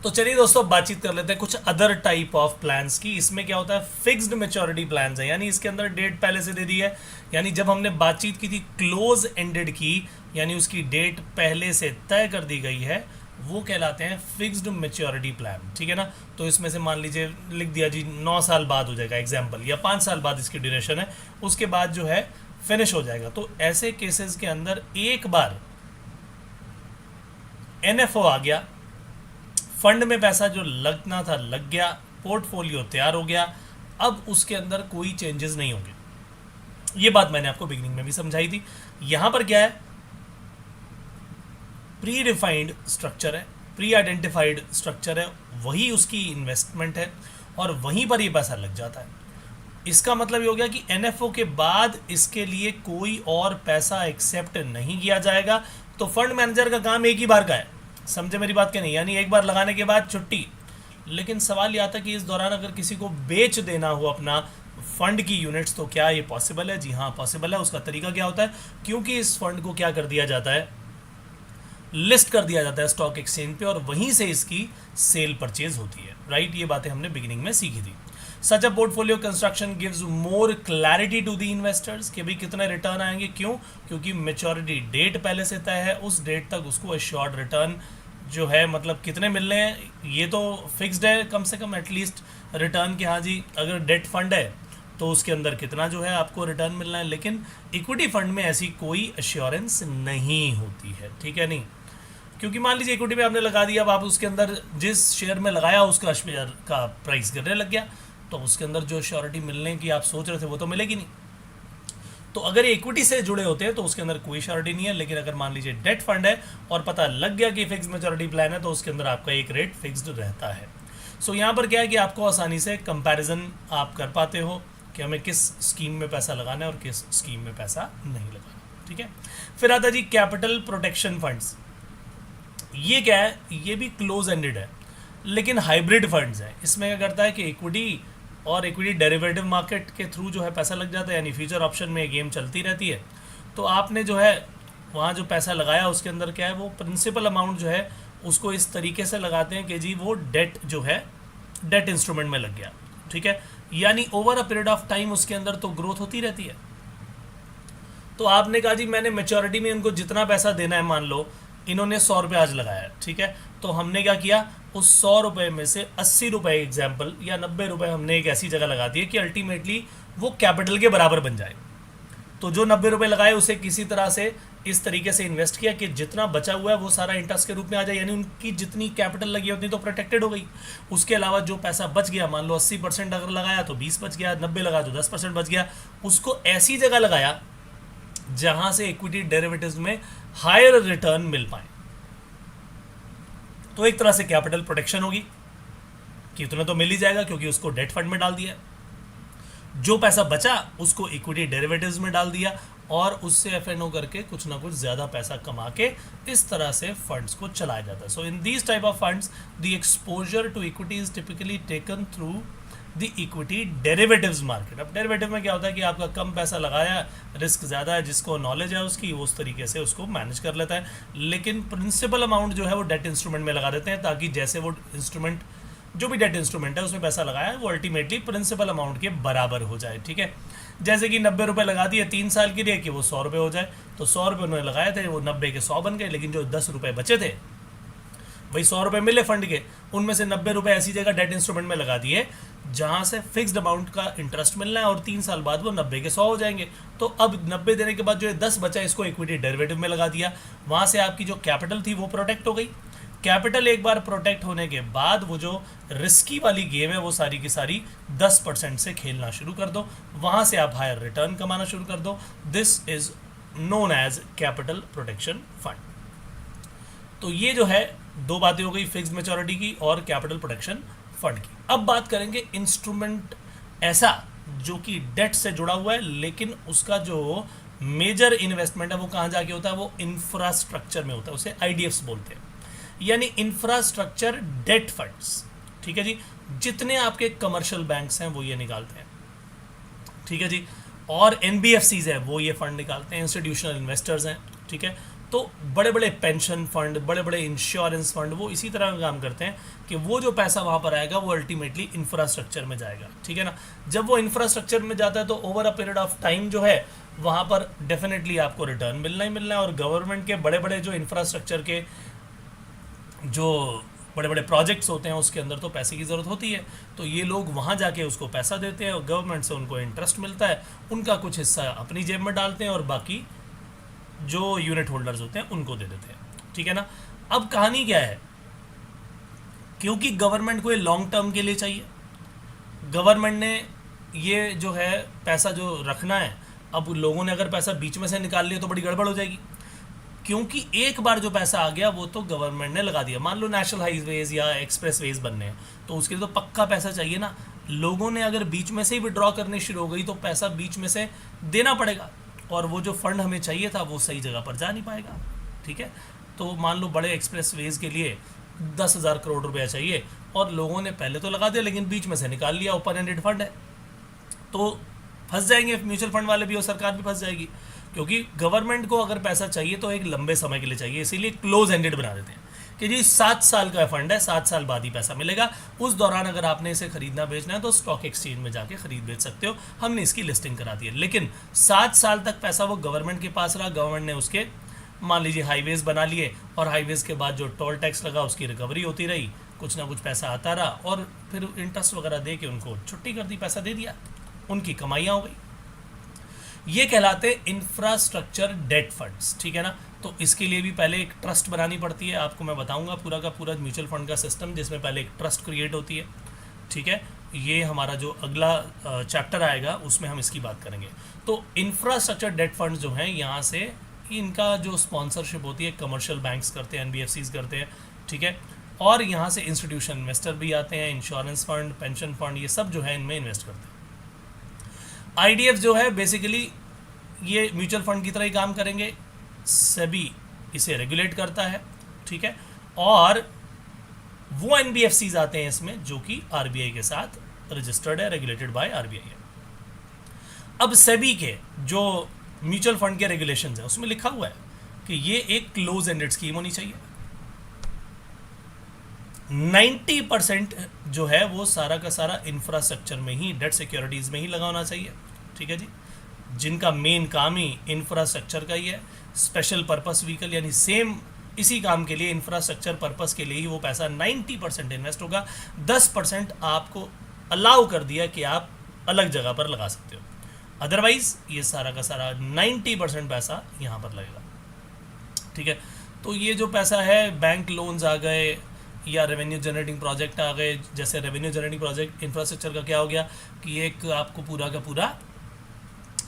तो चलिए दोस्तों बातचीत कर लेते हैं कुछ अदर टाइप ऑफ प्लान्स की। इसमें क्या होता है, फिक्स्ड मेच्योरिटी प्लान्स है, यानी इसके अंदर डेट पहले से दे दी है। यानी जब हमने बातचीत की थी क्लोज एंडेड की, यानी उसकी डेट पहले से तय कर दी गई है, वो कहलाते हैं फिक्स्ड मेच्योरिटी प्लान। ठीक है ना। तो इसमें से मान लीजिए लिख दिया जी 9 साल बाद हो जाएगा एग्जाम्पल, या 5 साल बाद इसकी ड्यूरेशन है, उसके बाद जो है फिनिश हो जाएगा। तो ऐसे केसेस के अंदर एक बार एनएफओ आ गया, फंड में पैसा जो लगना था लग गया, पोर्टफोलियो तैयार हो गया, अब उसके अंदर कोई चेंजेस नहीं होंगे। ये बात मैंने आपको बिगिनिंग में भी समझाई थी। यहां पर क्या है, प्री डिफाइंड स्ट्रक्चर है, प्री आइडेंटिफाइड स्ट्रक्चर है, वही उसकी इन्वेस्टमेंट है और वहीं पर ये पैसा लग जाता है। इसका मतलब ये हो गया कि एनएफओ के बाद इसके लिए कोई और पैसा एक्सेप्ट नहीं किया जाएगा। तो फंड मैनेजर का काम एक ही बार का है, समझे मेरी बात क्या नहीं, यानी एक बार लगाने के बाद छुट्टी। लेकिन सवाल यह आता है कि इस दौरान अगर किसी को बेच देना हो अपना फंड की यूनिट्स, तो क्या ये पॉसिबल है? जी हाँ पॉसिबल है। उसका तरीका क्या होता है, क्योंकि इस फंड को क्या कर दिया जाता है, लिस्ट कर दिया जाता है स्टॉक एक्सचेंज पे, और वहीं से इसकी सेल परचेज होती है। राइट, ये बातें हमने बिगिनिंग में सीखी थी। Such a portfolio construction gives more clarity to the investors कि भाई कितने रिटर्न आएंगे। क्यों? क्योंकि मेच्योरिटी डेट पहले से तय है, उस डेट तक उसको एश्योर्ड रिटर्न जो है, मतलब कितने मिलने हैं ये तो फिक्स्ड है, कम से कम एटलीस्ट रिटर्न के। हाँ जी, अगर डेट फंड है तो उसके अंदर कितना जो है आपको रिटर्न मिलना है, लेकिन इक्विटी फंड में ऐसी कोई एश्योरेंस नहीं होती है। ठीक है नहीं, क्योंकि मान लीजिए इक्विटी पे आपने लगा दिया, अब आप उसके अंदर जिस शेयर में लगाया उसका शेयर का प्राइस गिरने लग गया, तो उसके अंदर जो श्योरिटी मिलने की आप सोच रहे थे वो तो मिलेगी नहीं। तो अगर ये इक्विटी से जुड़े होते हैं तो उसके अंदर कोई श्योरिटी नहीं है। लेकिन अगर मान लीजिए डेट फंड है और पता लग गया कि फिक्स मेच्योरिटी प्लान है, तो उसके अंदर आपका एक रेट फिक्स्ड रहता है। सो यहाँ पर क्या है कि आपको आसानी से कंपैरिजन आप कर पाते हो कि हमें किस स्कीम में पैसा लगाना है और किस स्कीम में पैसा नहीं लगाना। ठीक है। फिर आता जी कैपिटल प्रोटेक्शन फंड्स। ये क्या है, ये भी क्लोज एंडेड है लेकिन हाइब्रिड फंड्स है। इसमें क्या करता है कि इक्विटी और इक्विटी डेरिवेटिव मार्केट के थ्रू जो है पैसा लग जाता है, यानी फ्यूचर ऑप्शन में गेम चलती रहती है। तो आपने जो है वहाँ जो पैसा लगाया उसके अंदर क्या है, वो प्रिंसिपल अमाउंट जो है उसको इस तरीके से लगाते हैं कि जी वो डेट जो है डेट इंस्ट्रूमेंट में लग गया। ठीक है, यानी over a period of time उसके अंदर तो ग्रोथ होती रहती है। तो आपने कहा जी मैंने मेच्योरिटी में इनको जितना पैसा देना है, मान लो इन्होंने 100 रुपये आज लगाया। ठीक है, तो हमने क्या किया, उस 100 रुपये में से 80 रुपये एग्जाम्पल या 90 रुपये हमने एक ऐसी जगह लगा दिए कि अल्टीमेटली वो कैपिटल के बराबर बन जाए। तो जो 90 रुपये लगाए उसे किसी तरह से इस तरीके से इन्वेस्ट किया कि जितना बचा हुआ है वो सारा इंटरेस्ट के रूप में आ जाए, यानी उनकी जितनी कैपिटल लगी है उतनी तो प्रोटेक्टेड हो गई। उसके अलावा जो पैसा बच गया, मान लो 80% अगर लगाया तो 20 बच गया, 90 लगाया तो 10% बच गया। उसको ऐसी जगह लगाया जहां से इक्विटी डेरिवेटिव्स में हायर रिटर्न मिल पाए। तो एक तरह से कैपिटल प्रोटेक्शन होगी कि इतना तो मिल ही जाएगा क्योंकि उसको डेट फंड में डाल दिया, जो पैसा बचा उसको इक्विटी डेरिवेटिव्स में डाल दिया और उससे एफएनओ करके कुछ ना कुछ ज्यादा पैसा कमा के इस तरह से फंड्स को चलाया जाता है। So in these type of funds the exposure to equity is typically taken through the equity derivatives market. अब डेरिवेटिव में क्या होता है कि आपका कम पैसा लगाया, रिस्क ज़्यादा है, जिसको नॉलेज है उसकी वो उस तरीके से उसको मैनेज कर लेता है, लेकिन प्रिंसिपल अमाउंट जो है वो डेट इंस्ट्रूमेंट में लगा देते हैं, ताकि जैसे वो इंस्ट्रूमेंट जो भी डेट इंस्ट्रूमेंट है उसमें पैसा लगाया है वो अल्टीमेटली प्रिंसिपल अमाउंट के बराबर हो जाए। ठीक है, जैसे कि 90 रुपये लगा दिए 3 साल के लिए कि वो 100 रुपये हो जाए, तो 100 रुपये उन्होंने लगाए थे, वो 90 के 100 बन गए, लेकिन जो 10 रुपये बचे थे वही 100 रुपये मिले फंड के, उनमें से 90 रुपये ऐसी जगह डेट इंस्ट्रूमेंट में लगा दिए जहां से फिक्स्ड अमाउंट का इंटरेस्ट मिलना है और 3 साल बाद वो 90 के 100 हो जाएंगे। तो अब 90 देने के बाद जो 10 बचा इसको इक्विटी डेरिवेटिव में लगा दिया, वहां से आपकी जो कैपिटल थी वो प्रोटेक्ट हो गई। कैपिटल एक बार प्रोटेक्ट होने के बाद वो जो रिस्की वाली गेम है वो सारी की सारी 10% से खेलना शुरू कर दो, वहां से आप हायर रिटर्न कमाना शुरू कर दो। This is known as capital protection fund. तो ये जो है दो बातें हो गई, फिक्स्ड मैच्योरिटी की और कैपिटल प्रोटेक्शन फंड की। अब बात करेंगे इंस्ट्रूमेंट ऐसा जो कि डेट से जुड़ा हुआ है, लेकिन उसका जो मेजर इन्वेस्टमेंट है वो कहाँ जाके होता है, वो इंफ्रास्ट्रक्चर में होता है, उसे आईडीएफ्स बोलते हैं, यानी इंफ्रास्ट्रक्चर डेट फंड्स। ठीक है जी, जितने आपके कमर्शियल बैंक्स हैं वो ये निकालते हैं। ठीक है जी, और एनबीएफसीज है वो ये फंड निकालते हैं, इंस्टीट्यूशनल इन्वेस्टर्स हैं। ठीक है, तो बड़े बड़े पेंशन फंड, बड़े बड़े इंश्योरेंस फंड वो इसी तरह का काम करते हैं कि वो जो पैसा वहाँ पर आएगा वो अल्टीमेटली इंफ्रास्ट्रक्चर में जाएगा, ठीक है ना। जब वो इंफ्रास्ट्रक्चर में जाता है तो over a period of time जो है वहाँ पर डेफिनेटली आपको रिटर्न मिलना ही मिलना है। और गवर्नमेंट के बड़े बड़े जो इंफ्रास्ट्रक्चर के जो बड़े बड़े प्रोजेक्ट्स होते हैं उसके अंदर तो पैसे की ज़रूरत होती है, तो ये लोग वहाँ जाके उसको पैसा देते हैं और गवर्नमेंट से उनको इंटरेस्ट मिलता है, उनका कुछ हिस्सा अपनी जेब में डालते हैं और बाकी जो यूनिट होल्डर्स होते हैं उनको दे देते हैं, ठीक है ना। अब कहानी क्या है, क्योंकि गवर्नमेंट को ये लॉन्ग टर्म के लिए चाहिए, गवर्नमेंट ने ये जो है पैसा जो रखना है, अब लोगों ने अगर पैसा बीच में से निकाल लिया तो बड़ी गड़बड़ हो जाएगी, क्योंकि एक बार जो पैसा आ गया वो तो गवर्नमेंट ने लगा दिया। मान लो नेशनल हाईवेज या एक्सप्रेस वेज बनने हैं तो उसके लिए तो पक्का पैसा चाहिए ना। लोगों ने अगर बीच में से ही विड्रॉ करनी शुरू हो गई तो पैसा बीच में से देना पड़ेगा और वो जो फंड हमें चाहिए था वो सही जगह पर जा नहीं पाएगा, ठीक है। तो मान लो बड़े एक्सप्रेस वेज के लिए 10,000 करोड़ रुपया चाहिए और लोगों ने पहले तो लगा दिया लेकिन बीच में से निकाल लिया, ओपन एंडेड फंड है, तो फंस जाएंगे म्यूचुअल फंड वाले भी और सरकार भी फंस जाएगी, क्योंकि गवर्नमेंट को अगर पैसा चाहिए तो एक लंबे समय के लिए चाहिए, इसीलिए क्लोज एंडेड बना देते हैं कि जी 7 साल का फंड है, 7 साल बाद ही पैसा मिलेगा, उस दौरान अगर आपने इसे खरीदना बेचना है तो स्टॉक एक्सचेंज में जाके खरीद बेच सकते हो, हमने इसकी लिस्टिंग करा दी है। लेकिन 7 साल तक पैसा वो गवर्नमेंट के पास रहा, गवर्नमेंट ने उसके मान लीजिए हाईवेज बना लिए और हाईवेज के बाद जो टोल टैक्स लगा उसकी रिकवरी होती रही, कुछ ना कुछ पैसा आता रहा और फिर इंटरेस्ट वगैरह दे के उनको छुट्टी कर दी, पैसा दे दिया, उनकी कमाइयाँ हो गई। ये कहलाते इंफ्रास्ट्रक्चर डेट फंड्स, ठीक है ना। तो इसके लिए भी पहले एक ट्रस्ट बनानी पड़ती है, आपको मैं बताऊंगा पूरा का पूरा म्यूचुअल फंड का सिस्टम, जिसमें पहले एक ट्रस्ट क्रिएट होती है, ठीक है। ये हमारा जो अगला चैप्टर आएगा उसमें हम इसकी बात करेंगे। तो इंफ्रास्ट्रक्चर डेट फंड्स जो हैं यहाँ से इनका जो स्पॉन्सरशिप होती है कमर्शियल बैंक्स करते हैं, एनबीएफसीज करते हैं, ठीक है। और यहाँ से इंस्टीट्यूशन इन्वेस्टर भी आते हैं, इंश्योरेंस फंड, पेंशन फंड, ये सब जो है इनमें इन्वेस्ट करते हैं। आईडीएफ जो है बेसिकली ये म्यूचुअल फंड की तरह ही काम करेंगे, सेबी इसे रेगुलेट करता है, ठीक है। और वो एनबीएफसीज आते हैं इसमें जो कि आरबीआई के साथ रजिस्टर्ड है, रेगुलेटेड बाय आरबीआई है। अब सेबी के जो म्यूचुअल फंड के रेगुलेशंस है उसमें लिखा हुआ है कि ये एक क्लोज एंडेड स्कीम होनी चाहिए, 90% जो है वो सारा का सारा इंफ्रास्ट्रक्चर में ही, डेट सिक्योरिटीज में ही लगा होना चाहिए, ठीक है जी, जिनका मेन काम ही इंफ्रास्ट्रक्चर का ही है। स्पेशल पर्पस व्हीकल यानी सेम इसी काम के लिए, इंफ्रास्ट्रक्चर पर्पस के लिए ही वो पैसा 90% इन्वेस्ट होगा, 10% आपको अलाउ कर दिया कि आप अलग जगह पर लगा सकते हो, अदरवाइज ये सारा का सारा 90% पैसा यहाँ पर लगेगा, ठीक है। तो ये जो पैसा है बैंक लोन्स आ गए या रेवेन्यू जनरेटिंग प्रोजेक्ट आ गए, जैसे रेवेन्यू जनरेटिंग प्रोजेक्ट इंफ्रास्ट्रक्चर का क्या हो गया कि एक आपको पूरा का पूरा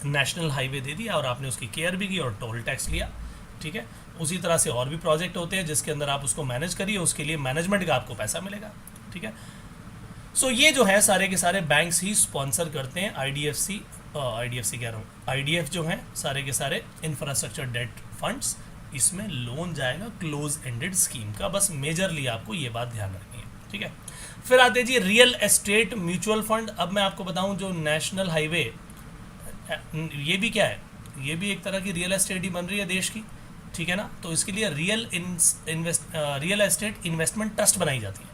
नेशनल हाईवे दे दिया और आपने उसकी केयर भी की और टोल टैक्स लिया, ठीक है। उसी तरह से और भी प्रोजेक्ट होते हैं जिसके अंदर आप उसको मैनेज करिए, उसके लिए मैनेजमेंट का आपको पैसा मिलेगा, ठीक है। सो ये जो है सारे के सारे बैंक्स ही स्पॉन्सर करते हैं, आईडीएफसी कह रहा हूँ, आईडीएफ जो हैं सारे के सारे इंफ्रास्ट्रक्चर डेट फंड्स, इसमें लोन जाएगा क्लोज एंडेड स्कीम का, बस मेजरली आपको ये बात ध्यान रखनी है, ठीक है। फिर आते जी रियल एस्टेट म्यूचुअल फंड। अब मैं आपको बताऊं जो नेशनल हाईवे, ये भी क्या है, ये भी एक तरह की रियल एस्टेट ही बन रही है देश की, ठीक है ना। तो इसके लिए रियल एस्टेट इन्वेस्टमेंट ट्रस्ट बनाई जाती है।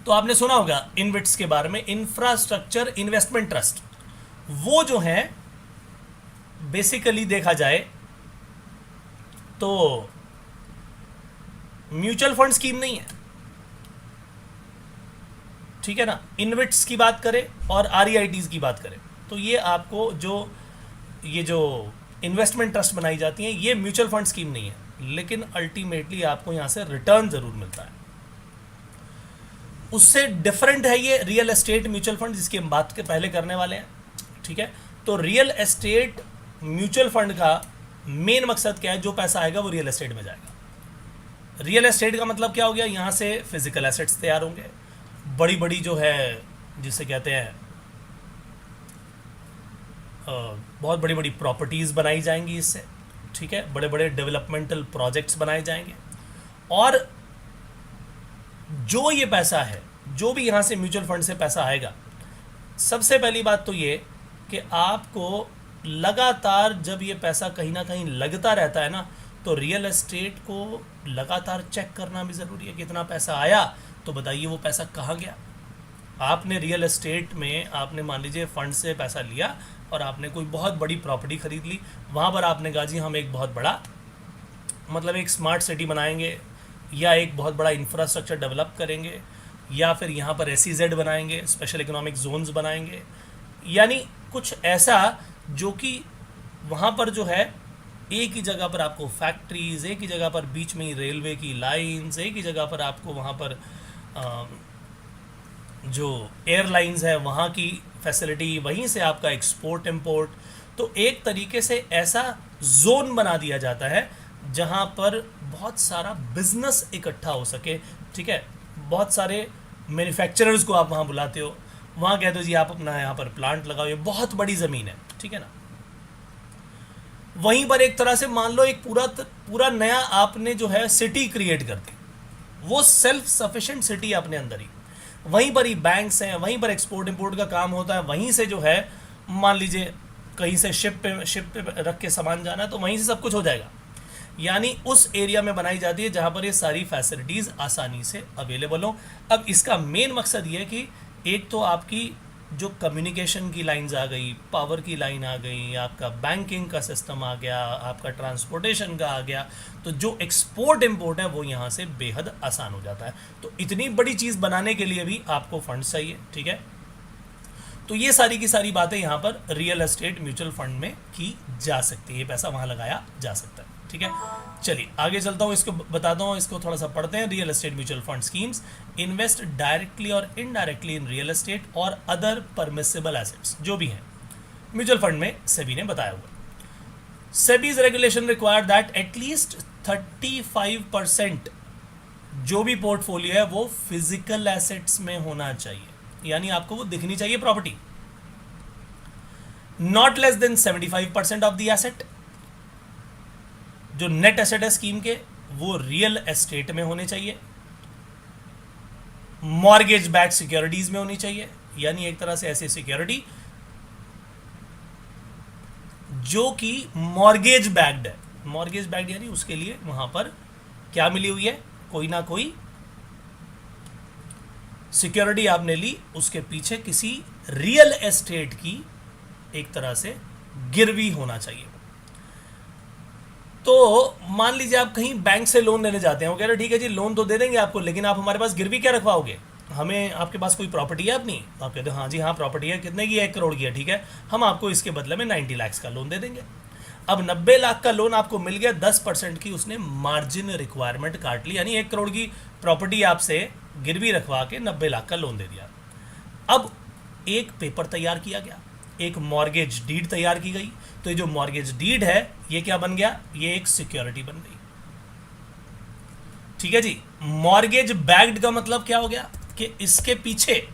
तो आपने सुना होगा इनविट्स के बारे में, इंफ्रास्ट्रक्चर इन्वेस्टमेंट ट्रस्ट, वो जो है बेसिकली देखा जाए तो म्यूचुअल फंड स्कीम नहीं है, ठीक है ना। इनविट्स की बात करें और आरईआईटीज की बात करें तो ये आपको ये जो इन्वेस्टमेंट ट्रस्ट बनाई जाती हैं ये म्यूचुअल फंड स्कीम नहीं है, लेकिन अल्टीमेटली आपको यहां से रिटर्न जरूर मिलता है। उससे डिफरेंट है ये रियल एस्टेट म्यूचुअल फंड जिसकी हम बात के पहले करने वाले हैं, ठीक है। तो रियल एस्टेट म्यूचुअल फंड का मेन मकसद क्या है, जो पैसा आएगा वो रियल एस्टेट में जाएगा। रियल एस्टेट का मतलब क्या हो गया, यहां से फिजिकल एसेट्स तैयार होंगे, बड़ी बड़ी जो है जिसे कहते हैं बहुत बड़ी बड़ी प्रॉपर्टीज़ बनाई जाएंगी इससे, ठीक है। बड़े बड़े डेवलपमेंटल प्रोजेक्ट्स बनाए जाएंगे और जो ये पैसा है, जो भी यहाँ से म्यूचुअल फंड से पैसा आएगा, सबसे पहली बात तो ये कि आपको लगातार जब ये पैसा कहीं ना कहीं लगता रहता है ना, तो रियल एस्टेट को लगातार चेक करना भी ज़रूरी है। कितना पैसा आया तो बताइए वो पैसा कहाँ गया। आपने रियल एस्टेट में आपने मान लीजिए फंड से पैसा लिया और आपने कोई बहुत बड़ी प्रॉपर्टी खरीद ली, वहाँ पर आपने कहा जी हम एक बहुत बड़ा मतलब एक स्मार्ट सिटी बनाएंगे या एक बहुत बड़ा इंफ्रास्ट्रक्चर डेवलप करेंगे या फिर यहाँ पर SEZ बनाएंगे, स्पेशल इकोनॉमिक जोन्स बनाएंगे, यानी कुछ ऐसा जो कि वहाँ पर जो है एक ही जगह पर आपको फैक्ट्रीज, एक ही जगह पर बीच में ही रेलवे की लाइंस, एक ही जगह पर आपको वहाँ पर जो एयरलाइंस है वहाँ की फैसिलिटी, वहीं से आपका एक्सपोर्ट इंपोर्ट, तो एक तरीके से ऐसा जोन बना दिया जाता है जहाँ पर बहुत सारा बिजनेस इकट्ठा हो सके। ठीक है, बहुत सारे मैन्युफैक्चरर्स को आप वहाँ बुलाते हो, वहाँ कहते हो जी आप अपना यहाँ पर प्लांट लगाओ, ये बहुत बड़ी ज़मीन है, ठीक है ना। वहीं पर एक तरह से मान लो एक पूरा नया आपने जो है सिटी क्रिएट कर दी, वो सेल्फ सफिशिएंट सिटी अपने अंदर ही, वहीं पर ही बैंक्स हैं, वहीं पर एक्सपोर्ट इंपोर्ट का काम होता है, वहीं से जो है मान लीजिए कहीं से शिप पे रख के सामान जाना है तो वहीं से सब कुछ हो जाएगा। यानी उस एरिया में बनाई जाती है जहाँ पर ये सारी फैसिलिटीज़ आसानी से अवेलेबल हो। अब इसका मेन मकसद ये है कि एक तो आपकी जो कम्युनिकेशन की लाइंस आ गई, पावर की लाइन आ गई, आपका बैंकिंग का सिस्टम आ गया, आपका ट्रांसपोर्टेशन का आ गया, तो जो एक्सपोर्ट इंपोर्ट है वो यहाँ से बेहद आसान हो जाता है। तो इतनी बड़ी चीज़ बनाने के लिए भी आपको फंड्स चाहिए, ठीक है। तो ये सारी की सारी बातें यहाँ पर रियल एस्टेट म्यूचुअल फंड में की जा सकती है, ये पैसा वहाँ लगाया जा सकता है, ठीक है। चलिए आगे चलता हूँ, इसको बताता हूँ, इसको थोड़ा सा पढ़ते हैं। Real estate mutual fund schemes invest directly और इनडायरेक्टली इन रियल एस्टेट और अदर परमिसिबल एसेट्स, जो भी हैं म्यूचुअल फंड में सेबी ने बताया हुआ। SEBI's regulation require that at least 35% जो भी पोर्टफोलियो है वो फिजिकल एसेट्स में होना चाहिए, यानी आपको वो दिखनी चाहिए property. Not less than 75% of the asset, जो नेट एसेट है स्कीम के वो रियल एस्टेट में होने चाहिए, मॉर्गेज बैक सिक्योरिटीज में होनी चाहिए, यानी एक तरह से ऐसी सिक्योरिटी जो कि मॉर्गेज बैक्ड है। मॉर्गेज बैक्ड यानी उसके लिए वहां पर क्या मिली हुई है, कोई ना कोई सिक्योरिटी आपने ली, उसके पीछे किसी रियल एस्टेट की एक तरह से गिरवी होना चाहिए। तो मान लीजिए आप कहीं बैंक से लोन लेने जाते हैं, वो कह रहे ठीक है जी लोन तो दे देंगे आपको, लेकिन आप हमारे पास गिरवी क्या रखवाओगे, हमें आपके पास कोई प्रॉपर्टी है अपनी, तो आप कहते हो हाँ जी हाँ प्रॉपर्टी है, कितने की है, 1 करोड़ की है, ठीक है, हम आपको इसके बदले में 90 लाख का लोन दे देंगे। अब 90 लाख का लोन आपको मिल गया, 10% की उसने मार्जिन रिक्वायरमेंट काट ली, यानी 1 करोड़ की प्रॉपर्टी आपसे गिरवी रखवा के 90 लाख का लोन दे दिया। अब एक पेपर तैयार किया गया, एक मॉर्गेज डीड तैयार की गई, तो ये जो मॉर्गेज डीड है ये क्या बन गया, ये एक सिक्योरिटी बन गई, ठीक है जी। मॉर्गेज बैक्ड का मतलब क्या हो गया कि इसके पीछे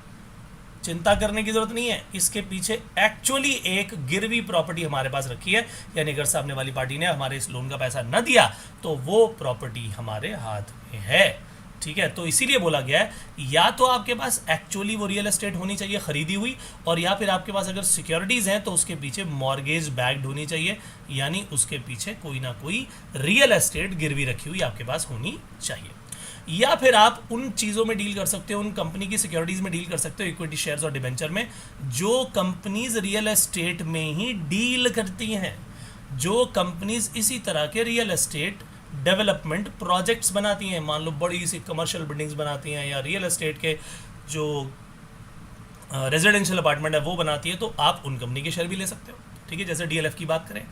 चिंता करने की जरूरत नहीं है, इसके पीछे एक्चुअली एक गिरवी प्रॉपर्टी हमारे पास रखी है, यानी अगर सामने वाली पार्टी ने हमारे इस लोन का पैसा न दिया तो वो प्रॉपर्टी हमारे हाथ में है, ठीक है। तो इसीलिए बोला गया है या तो आपके पास एक्चुअली वो रियल एस्टेट होनी चाहिए खरीदी हुई, और या फिर आपके पास अगर सिक्योरिटीज हैं तो उसके पीछे मॉर्गेज बैक्ड होनी चाहिए, यानी उसके पीछे कोई ना कोई रियल एस्टेट गिरवी रखी हुई आपके पास होनी चाहिए। या फिर आप उन चीज़ों में डील कर सकते हो, उन कंपनी की सिक्योरिटीज में डील कर सकते हो, इक्विटी शेयर्स और डिबेंचर में, जो कंपनीज रियल एस्टेट में ही डील करती हैं, जो कंपनीज इसी तरह के रियल एस्टेट डेवलपमेंट प्रोजेक्ट्स बनाती हैं, मान लो बड़ी सी कमर्शियल बिल्डिंग्स बनाती हैं या रियल एस्टेट के जो रेजिडेंशियल अपार्टमेंट है वो बनाती है, तो आप उन कंपनी के शेयर भी ले सकते हो, ठीक है। जैसे DLF की बात करें,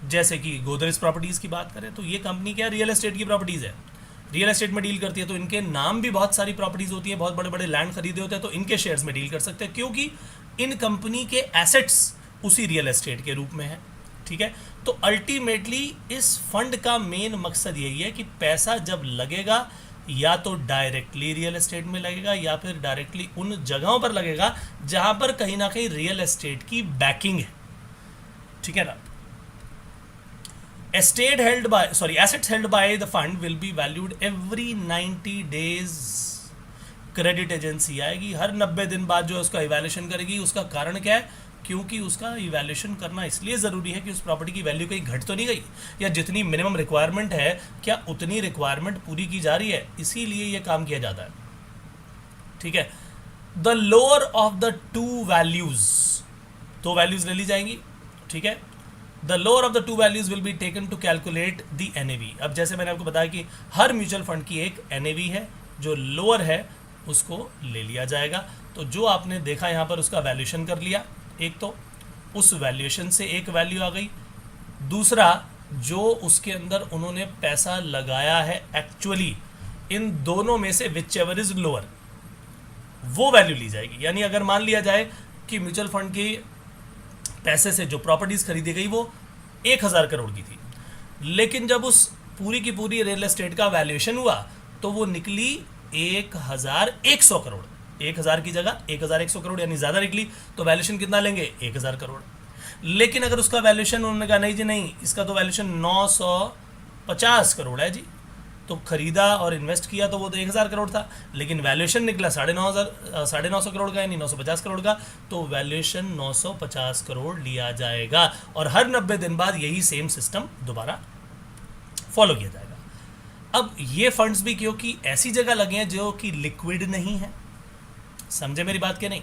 जैसे कि गोदरेज प्रॉपर्टीज़ की बात करें, तो ये कंपनी क्या रियल एस्टेट की प्रॉपर्टीज़ है, रियल एस्टेट में डील करती है, तो इनके नाम भी बहुत सारी प्रॉपर्टीज़ होती हैं, बहुत बड़े बड़े लैंड खरीदे होते हैं, तो इनके शेयर्स में डील कर सकते हैं, क्योंकि इन कंपनी के एसेट्स उसी रियल एस्टेट के रूप में है, ठीक है। तो अल्टीमेटली इस फंड का मेन मकसद यही है कि पैसा जब लगेगा या तो डायरेक्टली रियल एस्टेट में लगेगा या फिर डायरेक्टली उन जगहों पर लगेगा जहां पर कहीं ना कहीं रियल एस्टेट की बैकिंग है, ठीक है ना। assets held by the fund will be valued every 90 days। Credit agency आएगी हर 90 दिन बाद जो है उसका इवैल्यूएशन करेगी। उसका कारण क्या है, क्योंकि उसका इवैल्यूएशन करना इसलिए ज़रूरी है कि उस प्रॉपर्टी की वैल्यू कहीं घट तो नहीं गई, या जितनी मिनिमम रिक्वायरमेंट है क्या उतनी रिक्वायरमेंट पूरी की जा रही है, इसीलिए ये काम किया जाता है। ठीक है, the lower of the two values, दो वैल्यूज ले ली जाएंगी। ठीक है, the lower of the two values will be taken to calculate the NAV. अब जैसे मैंने आपको बताया कि हर म्यूचुअल फंड की एक एनएवी है, जो लोअर है उसको ले लिया जाएगा। तो जो आपने देखा यहाँ पर उसका वैल्यूएशन कर लिया, एक तो उस वैल्यूएशन से एक वैल्यू आ गई, दूसरा जो उसके अंदर उन्होंने पैसा लगाया है एक्चुअली, इन दोनों में से विच एवर इज लोअर वो वैल्यू ली जाएगी। यानी अगर मान लिया जाए कि म्यूचुअल फंड के पैसे से जो प्रॉपर्टीज खरीदी गई वो 1000 करोड़ की थी, लेकिन जब उस पूरी की पूरी रियल एस्टेट का वैल्यूएशन हुआ तो वो निकली 1100 करोड़। 1000 की जगह 1100 करोड़ यानी ज़्यादा निकली, तो वैल्यूएशन कितना लेंगे 1000 करोड़। लेकिन अगर उसका वैल्यूएशन उन्होंने कहा नहीं जी नहीं, इसका तो वैल्यूएशन 950 करोड़ है जी, तो खरीदा और इन्वेस्ट किया तो वो तो 1000 करोड़ था, लेकिन वैल्यूएशन निकला 950 करोड़ का यानी 950 करोड़ का, तो वैल्यूएशन 950 करोड़ लिया जाएगा और हर 90 दिन बाद यही सेम सिस्टम दोबारा फॉलो किया जाएगा। अब ये फंड्स भी क्योंकि ऐसी जगह लगे हैं जो कि लिक्विड नहीं है, समझे मेरी बात के नहीं,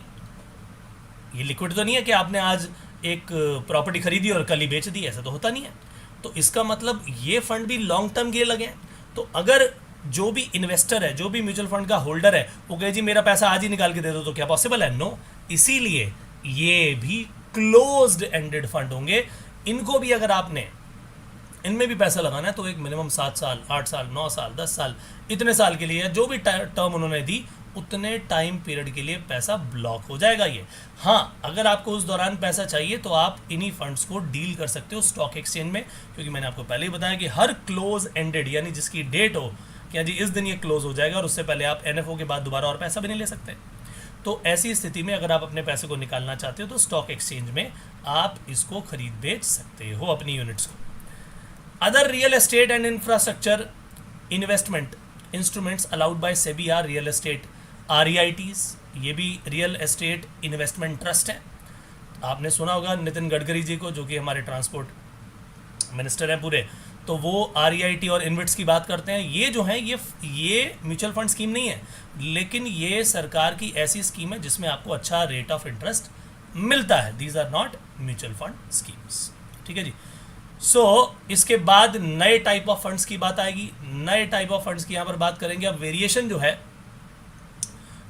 ये लिक्विड तो नहीं है कि आपने आज एक प्रॉपर्टी खरीदी और कल ही बेच दी, ऐसा तो होता नहीं है। तो इसका मतलब ये फंड भी लॉन्ग टर्म के लगे हैं। तो अगर जो भी इन्वेस्टर है, जो भी म्यूचुअल फंड का होल्डर है, वो कहे जी मेरा पैसा आज ही निकाल के दे दो, तो क्या पॉसिबल है? नो। इसीलिए ये भी क्लोज्ड एंडेड फंड होंगे। इनको भी अगर आपने इनमें भी पैसा लगाना है तो एक मिनिमम 7 साल, 8 साल, 9 साल, 10 साल, इतने साल के लिए जो भी टर्म उन्होंने दी उतने टाइम पीरियड के लिए पैसा ब्लॉक हो जाएगा ये। हाँ, अगर आपको उस दौरान पैसा चाहिए तो आप इन्हीं फंड्स को डील कर सकते हो स्टॉक एक्सचेंज में, क्योंकि मैंने आपको पहले ही बताया कि हर क्लोज एंडेड यानी जिसकी डेट हो कि जी इस दिन ये क्लोज हो जाएगा और उससे पहले आप एनएफओ के बाद दोबारा और पैसा भी नहीं ले सकते। तो ऐसी स्थिति में अगर आप अपने पैसे को निकालना चाहते हो तो स्टॉक एक्सचेंज में आप इसको खरीद बेच सकते हो अपनी यूनिट्स को। Other real estate and infrastructure investment instruments allowed by SEBI are real estate REITs, ये भी रियल एस्टेट इन्वेस्टमेंट ट्रस्ट है। आपने सुना होगा नितिन गडकरी जी को, जो कि हमारे ट्रांसपोर्ट मिनिस्टर हैं पूरे, तो वो REIT और इन्विट्स की बात करते हैं। ये जो है ये म्यूचुअल फंड स्कीम नहीं है, लेकिन ये सरकार की ऐसी स्कीम है जिसमें आपको अच्छा रेट ऑफ इंटरेस्ट मिलता है। These are not mutual fund schemes. ठीक है जी। इसके बाद नए टाइप ऑफ फंड्स की बात आएगी। नए टाइप ऑफ फंड्स की यहाँ पर बात करेंगे। अब वेरिएशन जो है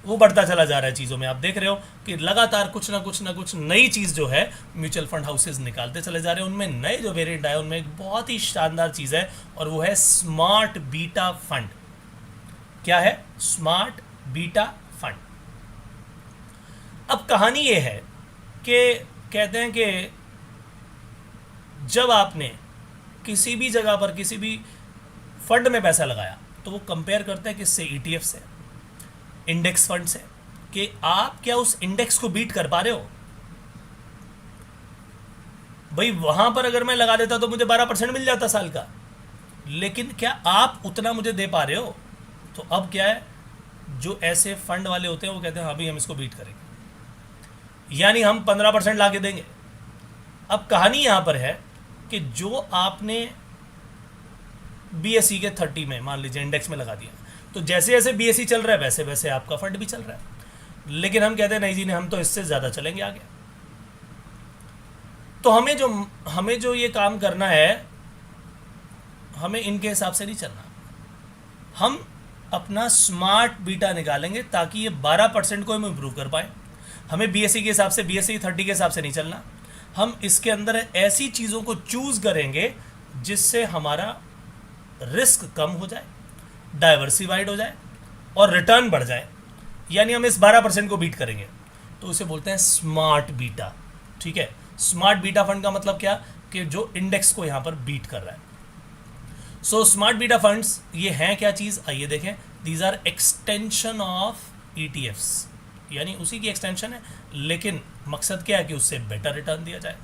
वो बढ़ता चला जा रहा है चीज़ों में। आप देख रहे हो कि लगातार कुछ ना कुछ नई चीज़ जो है म्यूचुअल फंड हाउसेज निकालते चले जा रहे हैं। उनमें नए जो वेरिएंट आए उनमें एक बहुत ही शानदार चीज़ है और वो है स्मार्ट बीटा फंड। क्या है? Smart beta fund. अब कहानी ये है कि कहते हैं कि जब आपने किसी भी जगह पर किसी भी फंड में पैसा लगाया तो वो कंपेयर करते हैं किससे? ETF से, इंडेक्स फंड से, कि आप क्या उस इंडेक्स को बीट कर पा रहे हो। भाई वहां पर अगर मैं लगा देता तो मुझे 12% मिल जाता साल का, लेकिन क्या आप उतना मुझे दे पा रहे हो? तो अब क्या है, जो ऐसे फंड वाले होते हैं वो कहते हैं हाँ भाई हम इसको बीट करेंगे, यानी हम 15% ला के देंगे। अब कहानी यहां पर है कि जो आपने BSE के 30 में मान लीजिए इंडेक्स में लगा दिया, तो जैसे जैसे BSE चल रहा है वैसे वैसे आपका फंड भी चल रहा है। लेकिन हम कहते हैं नहीं जी नहीं, हम तो इससे ज़्यादा चलेंगे आगे। तो हमें जो ये काम करना है, हमें इनके हिसाब से नहीं चलना। हम अपना स्मार्ट बीटा निकालेंगे ताकि ये 12% को हम इम्प्रूव कर पाए। हमें BSE के हिसाब से, BSE 30 के हिसाब से नहीं चलना। हम इसके अंदर ऐसी चीज़ों को चूज़ करेंगे जिससे हमारा रिस्क कम हो जाए, डाइवर्सिफाइड हो जाए और रिटर्न बढ़ जाए। यानी हम इस 12% को बीट करेंगे, तो उसे बोलते हैं स्मार्ट बीटा। ठीक है, स्मार्ट बीटा फंड का मतलब क्या कि जो इंडेक्स को यहाँ पर बीट कर रहा है। स्मार्ट बीटा फंड्स ये हैं क्या चीज़, आइए देखें। These are extension of ETFs, यानी उसी की एक्सटेंशन है, लेकिन मकसद क्या है कि उससे बेटर रिटर्न दिया जाए।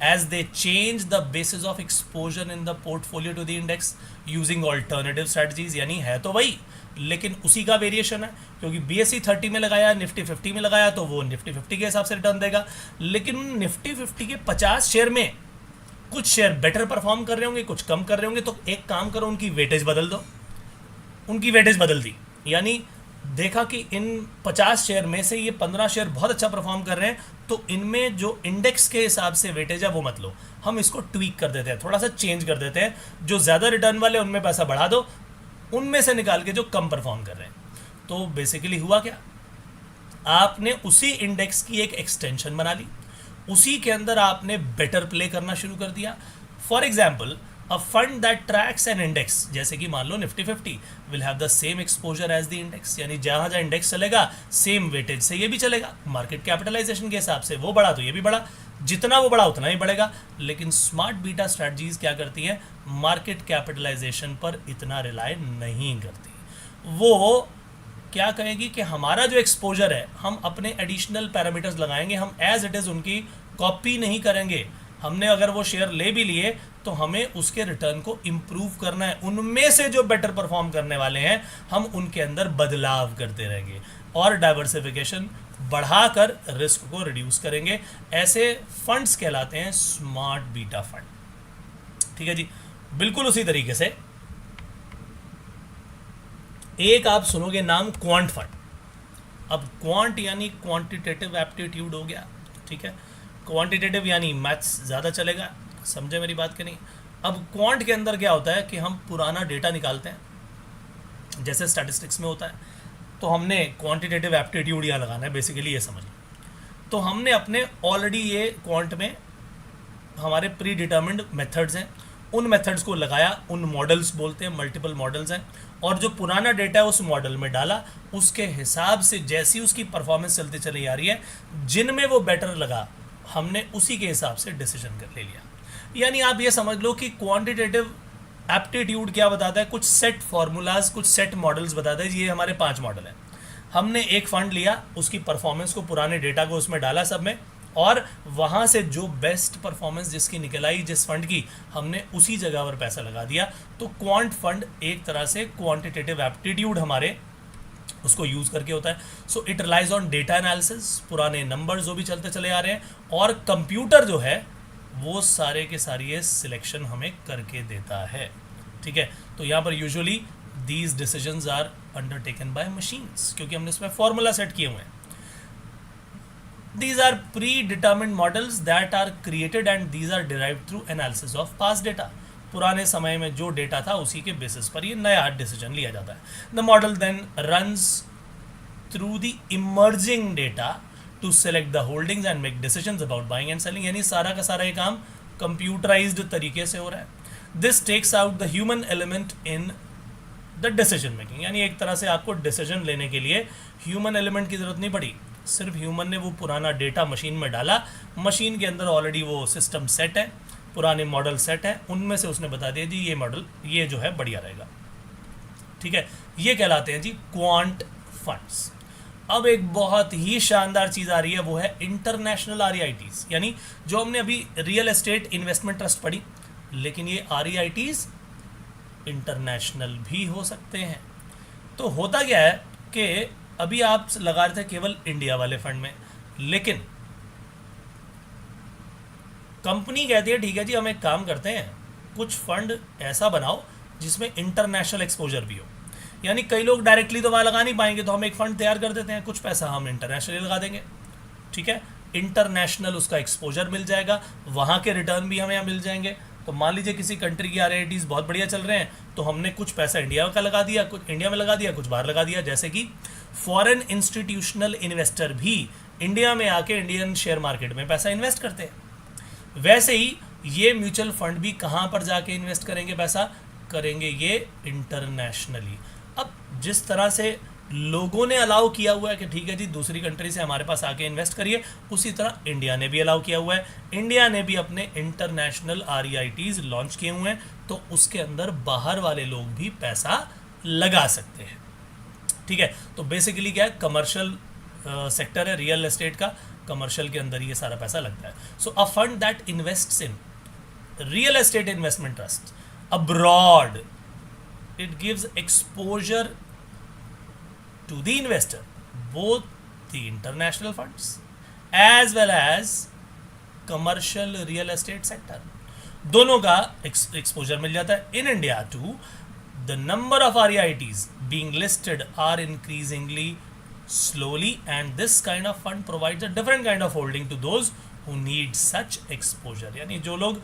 as they change the basis of exposure in the portfolio to the index using alternative strategies। यानी है तो वही, लेकिन उसी का वेरिएशन है, क्योंकि BSE 30 में लगाया, निफ्टी 50 में लगाया, तो वो निफ्टी 50 के हिसाब से रिटर्न देगा। लेकिन निफ्टी 50 के 50 शेयर में कुछ शेयर बेटर परफॉर्म कर रहे होंगे, कुछ कम कर रहे होंगे, तो एक काम करो, उनकी वेटेज बदल दो। उनकी वेटेज बदल दी, यानी देखा कि इन 50 शेयर में से ये 15 शेयर बहुत अच्छा परफॉर्म कर रहे हैं, तो इनमें जो इंडेक्स के हिसाब से वेटेज है वो मत लो, हम इसको ट्वीक कर देते हैं, थोड़ा सा चेंज कर देते हैं, जो ज़्यादा रिटर्न वाले उनमें पैसा बढ़ा दो, उनमें से निकाल के जो कम परफॉर्म कर रहे हैं। तो बेसिकली हुआ क्या, आपने उसी इंडेक्स की एक एक्सटेंशन बना ली, उसी के अंदर आपने बेटर प्ले करना शुरू कर दिया। For example, a fund that tracks an index, जैसे कि मान लो Nifty 50 will have the same exposure as the index, यानी जहां जहां इंडेक्स चलेगा सेम वेटेज से ये भी चलेगा, मार्केट कैपिटलाइजेशन के हिसाब से वो बढ़ा तो ये भी बढ़ा, जितना वो बढ़ा उतना ही बढ़ेगा। लेकिन स्मार्ट बीटा स्ट्रैटेजीज क्या करती है, मार्केट कैपिटलाइजेशन पर इतना रिलाय नहीं करती। वो क्या कहेगी कि हमारा जो एक्सपोजर है, हम अपने एडिशनल पैरामीटर्स लगाएंगे, हम एज इट इज़ उनकी कॉपी नहीं करेंगे। हमने अगर वो शेयर ले भी लिए तो हमें उसके रिटर्न को इम्प्रूव करना है, उनमें से जो बेटर परफॉर्म करने वाले हैं हम उनके अंदर बदलाव करते रहेंगे और डाइवर्सिफिकेशन बढ़ाकर रिस्क को रिड्यूस करेंगे। ऐसे फंड्स कहलाते हैं स्मार्ट बीटा फंड। ठीक है जी, बिल्कुल उसी तरीके से एक आप सुनोगे नाम क्वांट फंड। अब क्वांट यानी क्वांटिटेटिव एप्टीट्यूड हो गया, ठीक है, क्वांटिटेटिव यानी मैथ्स ज़्यादा चलेगा, समझे मेरी बात कि नहीं। अब क्वांट के अंदर क्या होता है कि हम पुराना डेटा निकालते हैं, जैसे स्टैटिस्टिक्स में होता है, तो हमने क्वांटिटेटिव एप्टीट्यूड यहाँ लगाना है, बेसिकली ये समझ। तो हमने अपने ऑलरेडी ये क्वांट में हमारे प्री डिटर्मिन्ड मेथड्स हैं, उन मेथड्स को लगाया, उन मॉडल्स बोलते हैं, मल्टीपल मॉडल्स हैं, और जो पुराना डेटा है उस मॉडल में डाला, उसके हिसाब से जैसी उसकी परफॉर्मेंस चलती चली आ रही है, जिनमें वो बेटर लगा हमने उसी के हिसाब से डिसीजन कर ले लिया। यानी आप ये समझ लो कि क्वांटिटेटिव एप्टीट्यूड क्या बताता है, कुछ सेट फार्मूलाज, कुछ सेट मॉडल्स बताता है। ये हमारे 5 मॉडल हैं, हमने एक फंड लिया, उसकी परफॉर्मेंस को, पुराने डेटा को उसमें डाला सब में, और वहाँ से जो बेस्ट परफॉर्मेंस जिसकी निकल आई जिस फंड की, हमने उसी जगह पर पैसा लगा दिया। तो क्वांट फंड एक तरह से क्वांटिटेटिव एप्टीट्यूड हमारे उसको यूज़ करके होता है। So it relies on data analysis, पुराने नंबर्स जो भी चलते चले आ रहे हैं, और कंप्यूटर जो है वो सारे के सारे ये सिलेक्शन हमें करके देता है। ठीक है, तो यहाँ पर usually these decisions are undertaken by machines, क्योंकि हमने इसमें फॉर्मूला सेट किए हुए हैं। These are predetermined models that are created and these are derived through analysis of past data। पुराने समय में जो डेटा था उसी के बेसिस पर ये नया डिसीजन लिया जाता है। The model then runs through the emerging data to select the holdings and make decisions about buying and selling। यानी सारा का सारा ये काम कंप्यूटराइज्ड तरीके से हो रहा है। This takes out the human element in the decision making। यानी एक तरह से आपको डिसीजन लेने के लिए ह्यूमन एलिमेंट की जरूरत नहीं पड़ी, सिर्फ ह्यूमन ने वो पुराना डेटा मशीन में डाला, मशीन के अंदर ऑलरेडी वो सिस्टम सेट है, पुराने मॉडल सेट है, उनमें से उसने बता दिया जी ये मॉडल ये जो है बढ़िया रहेगा। ठीक है, ये कहलाते हैं जी क्वांट फंड्स। अब एक बहुत ही शानदार चीज़ आ रही है, वो है इंटरनेशनल REITs। यानी जो हमने अभी रियल एस्टेट इन्वेस्टमेंट ट्रस्ट पढ़ी, लेकिन ये REITs इंटरनेशनल भी हो सकते हैं। तो होता क्या है कि अभी आप लगा रहे थे केवल इंडिया वाले फंड में, लेकिन कंपनी कहती है ठीक है जी हम एक काम करते हैं, कुछ फंड ऐसा बनाओ जिसमें इंटरनेशनल एक्सपोजर भी हो। यानी कई लोग डायरेक्टली तो वहाँ लगा नहीं पाएंगे, तो हम एक फंड तैयार कर देते हैं, कुछ पैसा हम इंटरनेशनली लगा देंगे। ठीक है, इंटरनेशनल उसका एक्सपोजर मिल जाएगा, वहाँ के रिटर्न भी हमें यहाँ मिल जाएंगे। तो मान लीजिए किसी कंट्री की REITs बहुत बढ़िया चल रहे हैं, तो हमने कुछ पैसा इंडिया का लगा दिया, कुछ इंडिया में लगा दिया, कुछ बाहर लगा दिया। जैसे कि फॉरेन इंस्टीट्यूशनल इन्वेस्टर भी इंडिया में आके इंडियन शेयर मार्केट में पैसा इन्वेस्ट करते हैं, वैसे ही ये म्यूचुअल फंड भी कहाँ पर जाके इन्वेस्ट करेंगे, पैसा करेंगे ये इंटरनेशनली। अब जिस तरह से लोगों ने अलाउ किया हुआ है कि ठीक है जी दूसरी कंट्री से हमारे पास आके इन्वेस्ट करिए, उसी तरह इंडिया ने भी अलाउ किया हुआ है। इंडिया ने भी अपने इंटरनेशनल REITs लॉन्च किए हुए हैं, तो उसके अंदर बाहर वाले लोग भी पैसा लगा सकते हैं। ठीक है, तो बेसिकली क्या है, कमर्शियल सेक्टर है रियल एस्टेट का, कमर्शियल के अंदर ये सारा पैसा लगता है. So a fund that invests in real estate investment trust abroad, it gives exposure to the investor, both the international funds as well as commercial real estate sector, दोनों का एक्सपोजर मिल जाता है. In India to the number of REITs being listed are increasingly slowly, and this kind of fund provides a different kind of holding to those who need such exposure. यानी जो लोग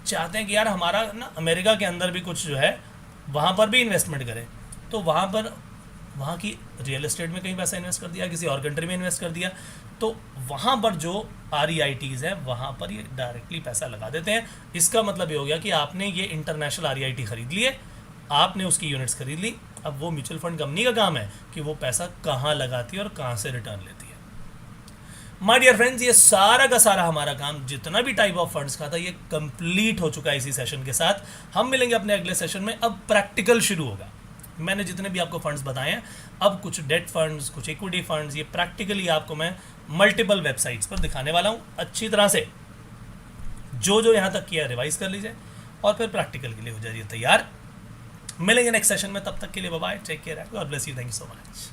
चाहते हैं कि यार हमारा ना अमेरिका के अंदर भी कुछ जो है वहाँ पर भी इन्वेस्टमेंट करें, तो वहाँ की रियल एस्टेट में कहीं पैसा इन्वेस्ट कर दिया, किसी और कंट्री में इन्वेस्ट कर दिया, तो वहाँ पर जो REITs है वहाँ पर ये डायरेक्टली पैसा लगा देते हैं. इसका मतलब ये हो गया कि आपने ये इंटरनेशनल REIT खरीद लिए, आपने उसकी यूनिट्स खरीद ली, अब वो म्यूचुअल फंड कंपनी का काम है कि वो पैसा कहाँ लगाती है और कहाँ से रिटर्न लेती है. माय डियर फ्रेंड्स, ये सारा का सारा हमारा काम जितना भी टाइप ऑफ फंड्स का था ये कंप्लीट हो चुका है इसी सेशन के साथ. हम मिलेंगे अपने अगले सेशन में. अब प्रैक्टिकल शुरू होगा. मैंने जितने भी आपको फंड्स बताए हैं, अब कुछ डेट फंड्स, कुछ इक्विटी फंड्स, ये प्रैक्टिकली आपको मैं मल्टीपल वेबसाइट्स पर दिखाने वाला हूँ. अच्छी तरह से जो यहाँ तक किया रिवाइज कर लीजिए और फिर प्रैक्टिकल के लिए हो जाइए तैयार. मिलेंगे नेक्स्ट सेशन में. तब तक के लिए bye bye, take care, god bless you, thank you so much.